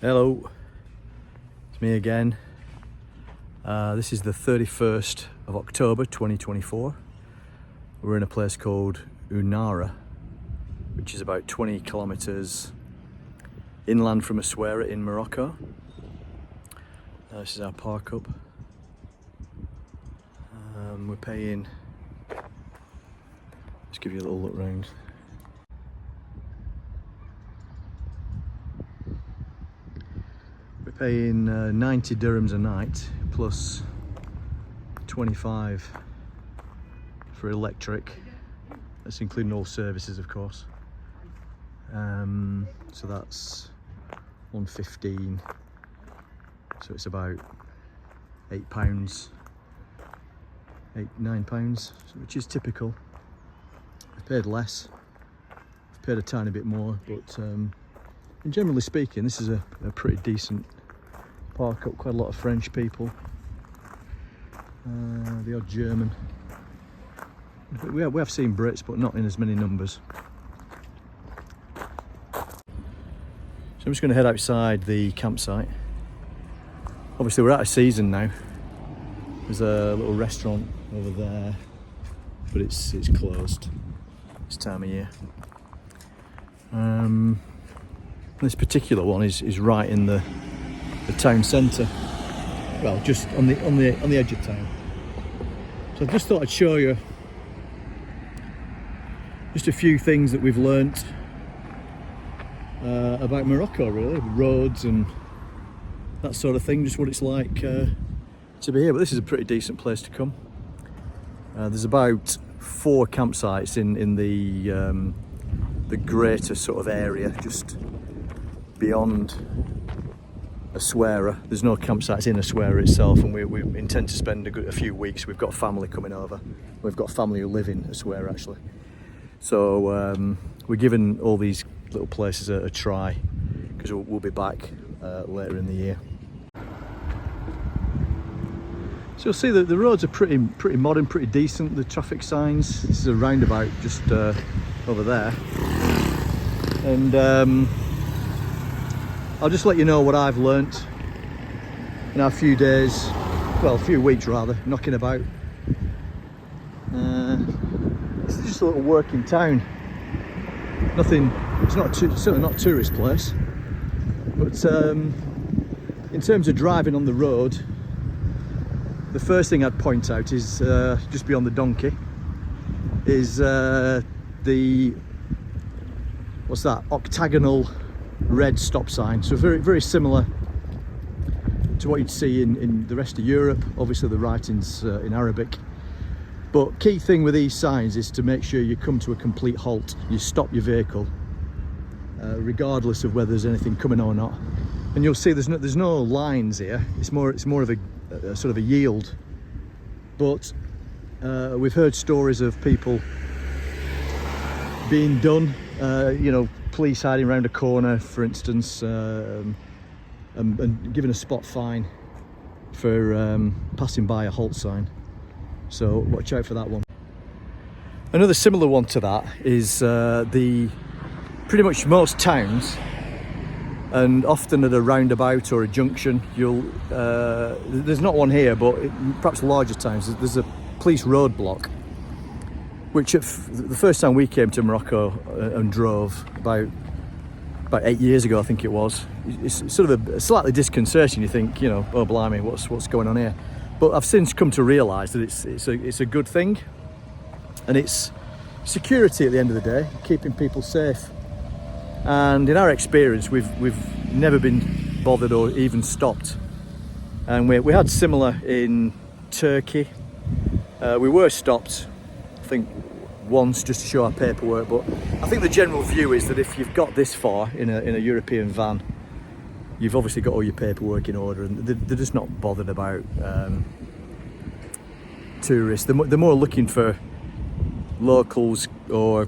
Hello, it's me again. This is the 31st of October 2024. We're in a place called Ounagha, which is about 20 kilometers inland from Ounagha in Morocco. This is our park up. We're paying, let's give you a little look round. We're paying 90 dirhams a night plus 25 for electric. That's including all services, of course. So that's 115. So it's about £8, £9, which is typical. I've paid less. I've paid a tiny bit more, but generally speaking, this is a pretty decent park up. Quite a lot of French people, the odd German. We have seen Brits, but not in as many numbers. So I'm just going to head outside the campsite. Obviously we're out of season now. There's a little restaurant over there, but it's closed this time of year. This particular one is right in the town centre. Well, just on the edge of town. So I just thought I'd show you just a few things that we've learnt about Morocco, really, roads and that sort of thing, just what it's like to be here. But this is a pretty decent place to come. There's about 4 campsites in the greater sort of area, just beyond Ounagha. There's no campsites in Ounagha itself, and we intend to spend a few weeks. We've got a family coming over. We've got family who live in Ounagha actually. So we're giving all these little places a try, because we'll be back later in the year. So you'll see that the roads are pretty modern, pretty decent. The traffic signs. This is a roundabout just over there, and I'll just let you know what I've learnt in our few days, well, a few weeks rather, knocking about. This is just a little working town. Nothing. It's not certainly not a tourist place, but in terms of driving on the road, the first thing I'd point out is just beyond the donkey is what's that, octagonal red stop sign. So very similar to what you'd see in the rest of Europe. Obviously the writing's in Arabic, but key thing with these signs is to make sure you come to a complete halt. You stop your vehicle regardless of whether there's anything coming or not, and you'll see there's no lines here. It's more of a sort of a yield. But we've heard stories of people being done, police hiding around a corner, for instance, and given a spot fine for passing by a halt sign. So watch out for that one. Another similar one to that is pretty much most towns, and often at a roundabout or a junction, there's not one here, but perhaps larger towns, there's a police roadblock, which the first time we came to Morocco and drove about 8 years ago, I think it was, it's sort of a slightly disconcerting. You think, oh blimey, what's going on here? But I've since come to realise that it's a good thing, and it's security at the end of the day, keeping people safe. And in our experience, we've never been bothered or even stopped. And we had similar in Turkey. We were stopped, I think, once just to show our paperwork. But I think the general view is that if you've got this far in a European van, you've obviously got all your paperwork in order, and they're just not bothered about tourists. They're more looking for locals or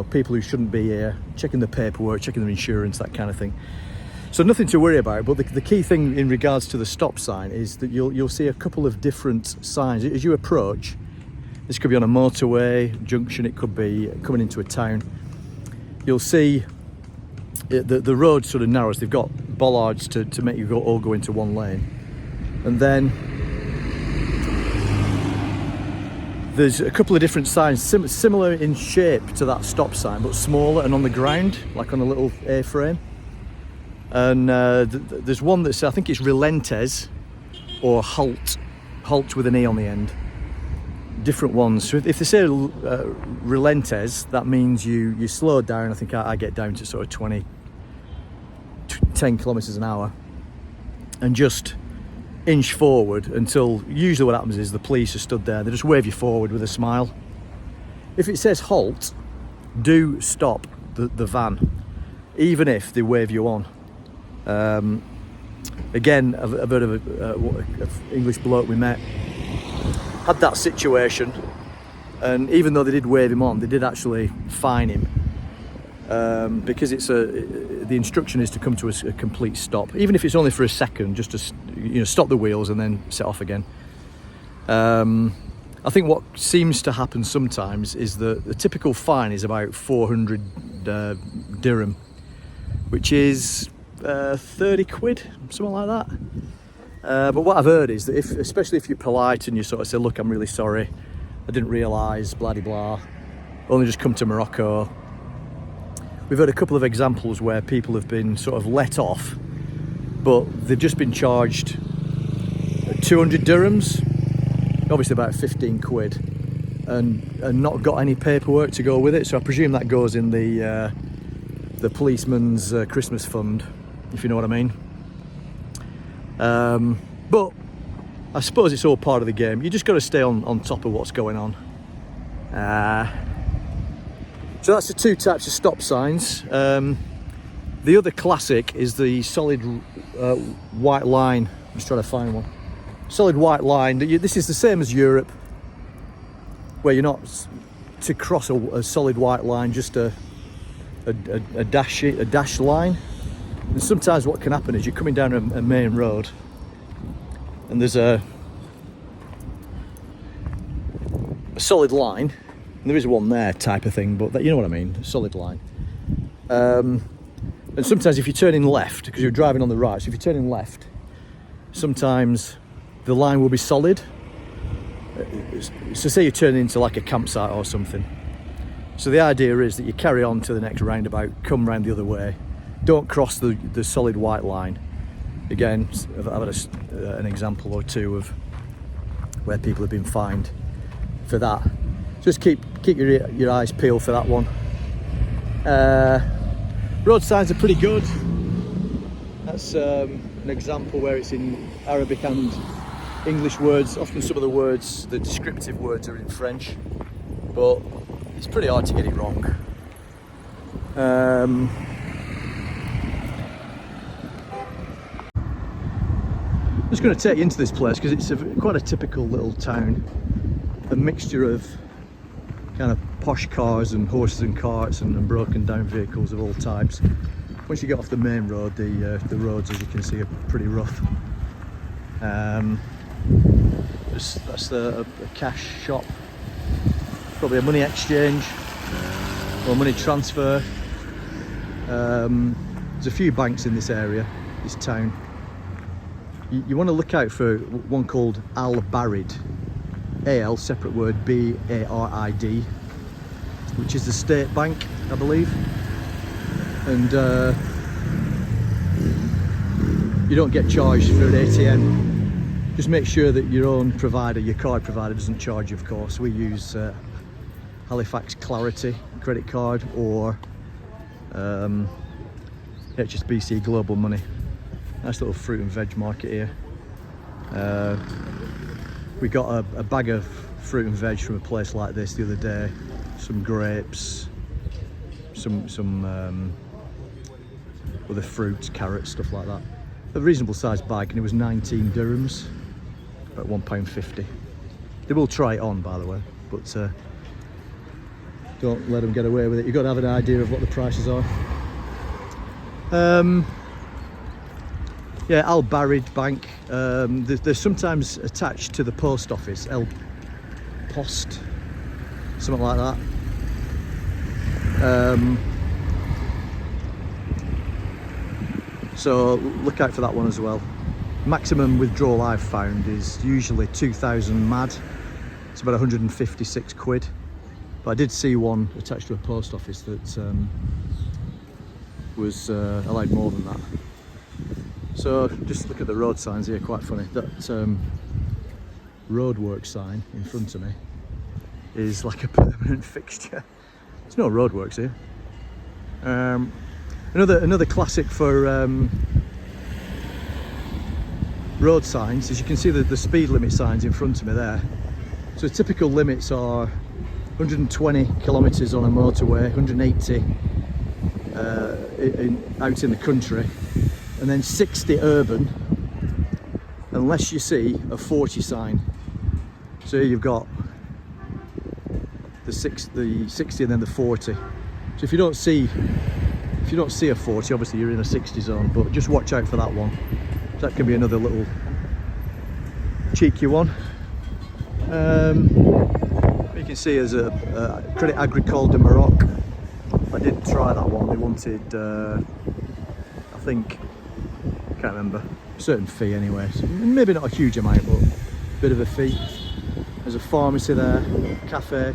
people who shouldn't be here, checking the paperwork, checking their insurance, that kind of thing. So nothing to worry about. But the key thing in regards to the stop sign is that you'll see a couple of different signs as you approach. This could be on a motorway junction, it could be coming into a town. You'll see the road sort of narrows. They've got bollards to make you all go into one lane. And then there's a couple of different signs, similar in shape to that stop sign, but smaller and on the ground, like on a little A-frame. And there's one that's, I think it's Relentes or Halt with an E on the end. Different ones. So if they say Relentes, that means you slow down. I think I get down to sort of 10 kilometers an hour, and just inch forward until, usually what happens is the police are stood there, they just wave you forward with a smile. If it says halt, do stop the van, even if they wave you on. Again, I've heard of an English bloke we met, had that situation, and even though they did wave him on, they did actually fine him, because the instruction is to come to a complete stop, even if it's only for a second, just to stop the wheels and then set off again. I think what seems to happen sometimes is that the typical fine is about 400 dirham, which is 30 quid, something like that. But what I've heard is that especially if you're polite and you sort of say, look, I'm really sorry, I didn't realise, blah de blah, only just come to Morocco. We've heard a couple of examples where people have been sort of let off, but they've just been charged 200 dirhams, obviously about 15 quid, and not got any paperwork to go with it. So I presume that goes in the policeman's Christmas fund, if you know what I mean. But I suppose it's all part of the game. You just got to stay on top of what's going on. So that's the two types of stop signs. The other classic is the solid white line. I'm just trying to find one. Solid white line. This is the same as Europe, where you're not to cross a solid white line, just a dash line. And sometimes what can happen is you're coming down a main road, and there's a solid line. And there is one there, type of thing, but you know what I mean, a solid line. And sometimes if you're turning left, because you're driving on the right, so if you're turning left, sometimes the line will be solid. So say you're turning into like a campsite or something. So the idea is that you carry on to the next roundabout, come round the other way, don't cross the solid white line. Again, I've had an example or two of where people have been fined for that. Just keep your eyes peeled for that one. Road signs are pretty good. That's an example where it's in Arabic and English words. Often some of the words, the descriptive words, are in French, but it's pretty hard to get it wrong. I'm just going to take you into this place because it's quite a typical little town. A mixture of kind of posh cars and horses and carts and broken down vehicles of all types. Once you get off the main road, the roads, as you can see, are pretty rough. That's a cash shop, probably a money exchange or money transfer. There's a few banks in this area, this town. You want to look out for one called Al Barid, AL separate word BARID, which is the state bank, I believe. And you don't get charged for an ATM. Just make sure that your own provider, your card provider, doesn't charge you, of course. We use Halifax Clarity credit card or HSBC Global Money. Nice little fruit and veg market here. We got a bag of fruit and veg from a place like this the other day. Some grapes, some other fruits, carrots, stuff like that. A reasonable sized bag, and it was 19 dirhams, about £1.50. They will try it on, by the way, but don't let them get away with it. You've got to have an idea of what the prices are. Yeah, Al Barid Bank. They're sometimes attached to the post office, El Post, something like that. so look out for that one as well. Maximum withdrawal I've found is usually 2,000 mad. It's about 156 quid. But I did see one attached to a post office that was allowed more than that. So just look at the road signs here, quite funny. That roadwork sign in front of me is like a permanent fixture. There's no roadworks here. Another classic for road signs, as you can see the speed limit signs in front of me there. So typical limits are 120 kilometres on a motorway, 180 out in the country, and then 60 urban, unless you see a 40 sign. So here you've got the 60 and then the 40. So if you don't see a 40, obviously you're in a 60 zone, but just watch out for that one. That can be another little cheeky one. You can see there's a Credit Agricole de Maroc. I did try that one. They wanted, I think, can't remember, a certain fee anyway. So maybe not a huge amount, but a bit of a fee. There's a pharmacy there, cafe.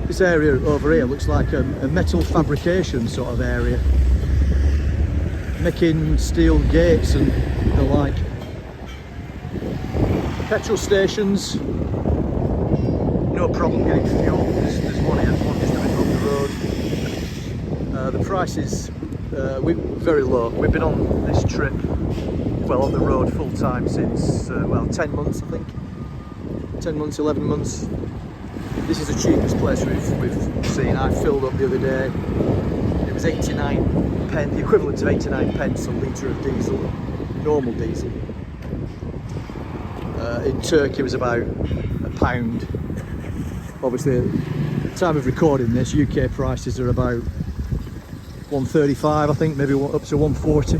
This area over here looks like a metal fabrication sort of area, making steel gates and the like. Petrol stations, no problem getting fuel. There's one here, one just a bit up the road. The price is very low. We've been on this trip, well, on the road full time since, well, 10 months I think. 10 months, 11 months. This is the cheapest place we've seen. I filled up the other day. It was 89 pence, the equivalent of 89 pence a litre of diesel, normal diesel. In Turkey it was about £1. Obviously, at the time of recording this, UK prices are about 135, I think, maybe up to 140.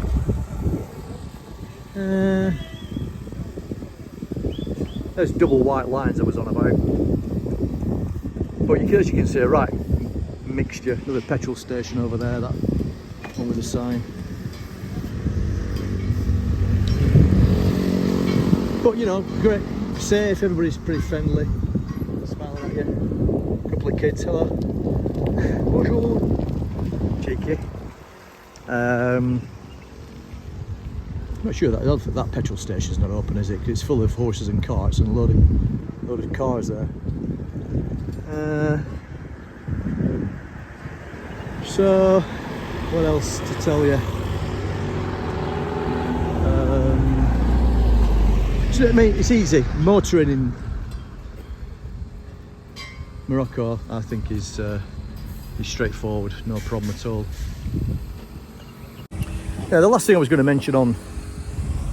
There's double white lines I was on about. But as you can see, right mixture. Another petrol station over there, that one with a sign. But you know, great, safe, everybody's pretty friendly, smiling at you. A couple of kids, hello. Bonjour. Cheeky. I'm not sure that petrol station's not open, is it? 'Cause it's full of horses and carts and a load of cars there. So, what else to tell you? I mean, it's easy. Motoring in Morocco, I think, is straightforward, no problem at all. Yeah, the last thing I was going to mention on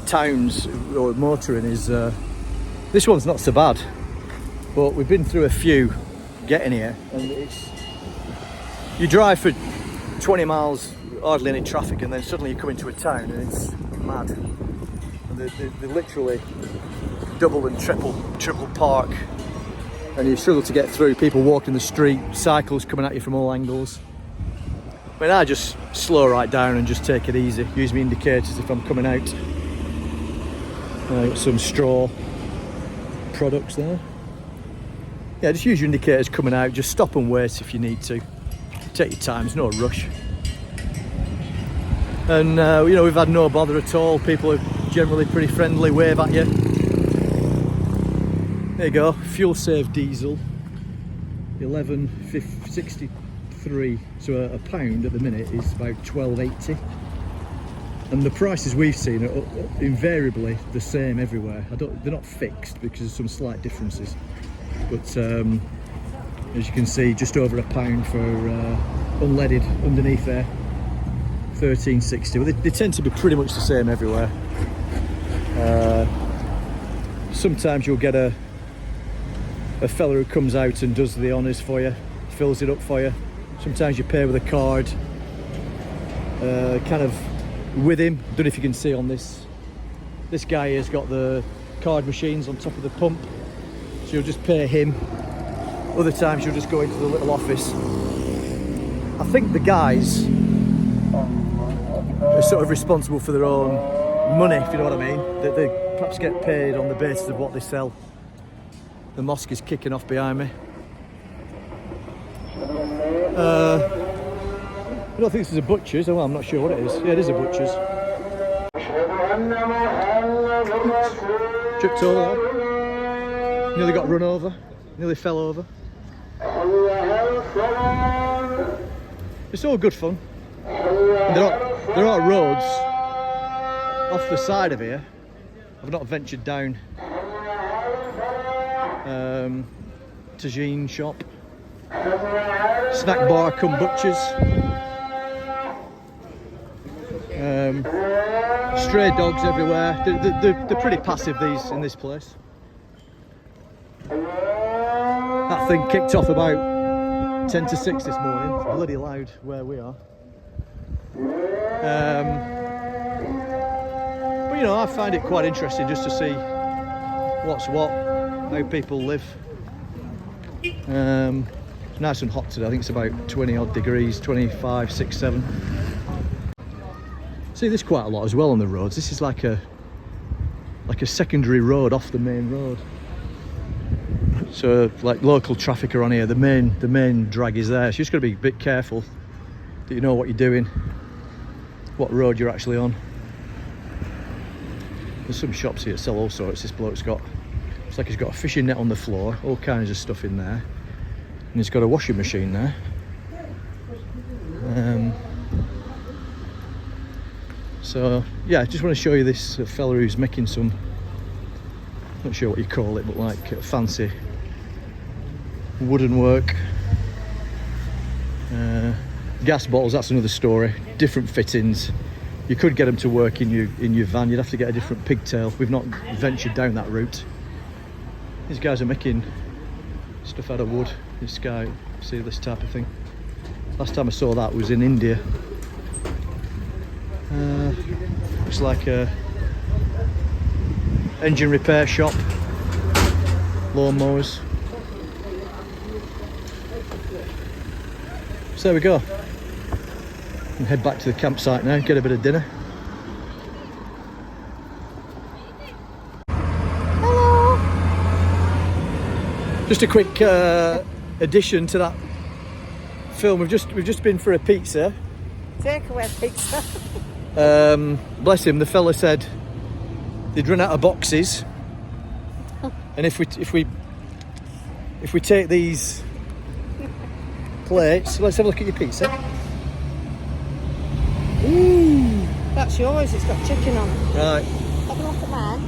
towns or motoring is this one's not so bad, but we've been through a few getting here, and you drive for 20 miles, hardly any traffic, and then suddenly you come into a town and it's mad. And they literally double and triple park, and you struggle to get through. People walking the street, cycles coming at you from all angles. I mean, I just slow right down and just take it easy. Use my indicators if I'm coming out. Got some straw products there. Yeah, just use your indicators coming out. Just stop and wait if you need to. Take your time, there's no rush. And you know, we've had no bother at all. People are generally pretty friendly, wave at you. There you go, fuel save diesel, 11.63. So a pound at the minute is about 12.80. And the prices we've seen are invariably the same everywhere. They're not fixed because there's some slight differences. But as you can see, just over £1 for unleaded underneath there, 13.60. Well, they tend to be pretty much the same everywhere. Sometimes you'll get a fella who comes out and does the honours for you, fills it up for you. Sometimes you pay with a card, kind of with him. Don't know if you can see on this guy has got the card machines on top of the pump, so you'll just pay him. Other times you'll just go into the little office. I think the guys are sort of responsible for their own money, if you know what I mean. They perhaps get paid on the basis of what they sell. The mosque is kicking off behind me. I don't think this is a butcher's. Well, I'm not sure what it is. Yeah, it is a butcher's. Tripped over there. Nearly got run over. Nearly fell over. It's all good fun. And there are roads off the side of here. I've not ventured down. Tagine shop. Snack bar come butchers. Stray dogs everywhere. They're pretty passive in this place. That thing kicked off about 10 to 6 this morning. It's bloody loud where we are. But you know, I find it quite interesting just to see what's what, how people live. It's nice and hot today. I think it's about 20 odd degrees, 25, 6, 7. See this quite a lot as well on the roads. This is like a secondary road off the main road. So like local traffic are on here. The main drag is there. So you just got to be a bit careful that you know what you're doing, what road you're actually on. There's some shops here that sell all sorts. This bloke's got, it's like he's got a fishing net on the floor, all kinds of stuff in there, and he's got a washing machine there. So yeah, I just want to show you this fella who's making some, not sure what you call it, but like fancy wooden work. Gas bottles, that's another story. Different fittings. You could get them to work in your van. You'd have to get a different pigtail. We've not ventured down that route. These guys are making stuff out of wood. This guy, see this type of thing. Last time I saw that was in India. Looks like a engine repair shop. Lawnmowers. So there we go. And head back to the campsite now, get a bit of dinner. Hello. Just a quick addition to that film. We've just been for a pizza. Takeaway pizza. Bless him, the fella said they'd run out of boxes, and if we take these plates, let's have a look at your pizza. Ooh, that's yours. It's got chicken on it. Right. Have a look at mine.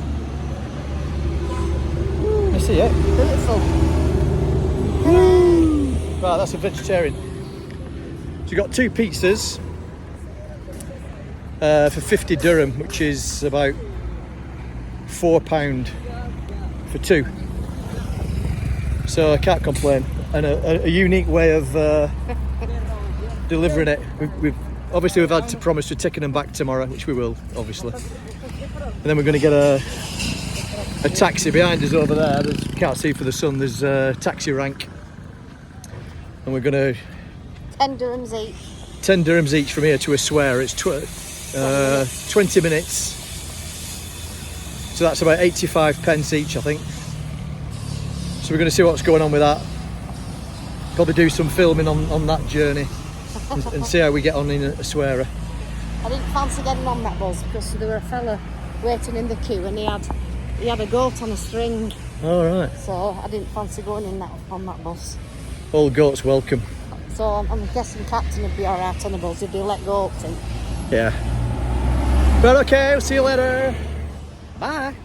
I see it. Beautiful. Right, that's a vegetarian. So you got 2 pizzas for 50 dirham, which is about £4 for 2. So I can't complain. And a unique way of delivering it. We've had to promise we're taking them back tomorrow, which we will, obviously. And then we're going to get a taxi behind us over there. You can't see for the sun. There's a taxi rank, and we're going to 10 dirhams each. 10 dirhams each from here to Aswara. It's 20 minutes, so that's about 85 pence each, I think. So we're going to see what's going on with that. Probably do some filming on that journey and see how we get on in Aswara. I didn't fancy getting on that bus because there were a fella waiting in the queue and he had a goat on a string. All right. So I didn't fancy going on that bus. All goats welcome. So I'm guessing Captain would be alright on the bus if they let goats in. Yeah. But okay, we'll see you later. Bye.